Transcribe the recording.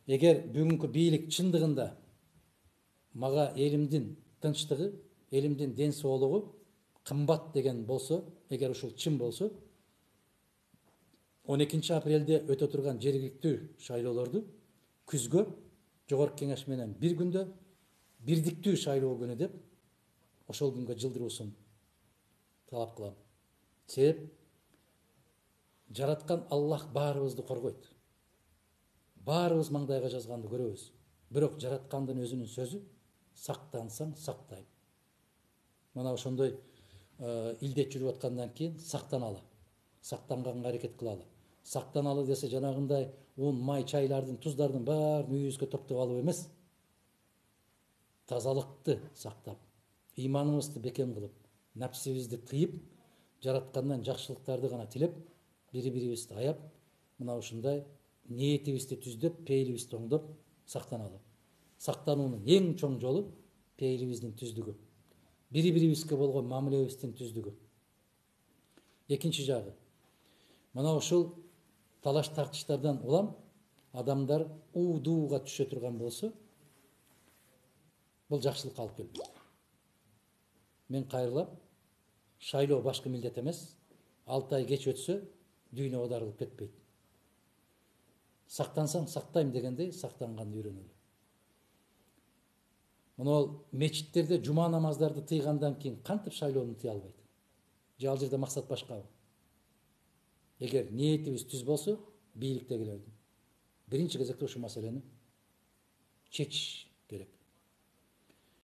Эгер бүгүнкү бийлик чындыгында мага элимдин тынчтыгы, элимдин ден соолугу кымбат деген болсо, эгер ушул чын болсо, 12 апрелде өтө турган жергиликтүү шайлоолорду күзгө жогорку кеңеш менен бир күндө бирдиктүү шайлоо күнү деп ошол күнгө жылдыруусун талап кылам. Себеп жараткан Аллах баарыбызды коргойт. Баарыбыз маңдайга жазганды көрөбүз. Бирок жараткандын өзүнүн сөзү сактансаң сактайм. Мына ошондой илдет жүрүп аткандан кийин сактаналы. Сактанганга аракет кылалы. Сактаналы десе жанагындай un, май, чайлардын, туздардын баарын үйүбүзгө топтоп алып эмес. Тазалыкты сактап, ыйманыбызды бекем кылып, напсибизди тыйып, жараткандан жакшылыктарды гана тилеп, бири-бирибизди аяп, мына ушундай ниетибизди түздөп, пейилибизди оңдоп сактаналы. Сактануунун эң чоң жолу пейилибиздин түздүгү. Бири-бирибизге болгон мамилебиздин түздүгү. Экинчи жагы, мына ушул талаш тартыштардан улам адамдар уудууга түшө турган болсо, бул жакшылыкка алып келбейт. Мен кайрылап, шайлоо башкы милдет эмес, 6 ай кеч өтсө, дүйнө оодарылып кетпейт. Сактансаң сактайм дегендей сактанганды үйрөнөлү. Мына мечиттерде жума намаздарды тыйгандан кийин кантип шайлоону тыя албайт? Же ал жерде максат башкабы? Эгер ниетибиз түз болсо, бийликтегилердин биринчи кезекте ушу маселени чечиш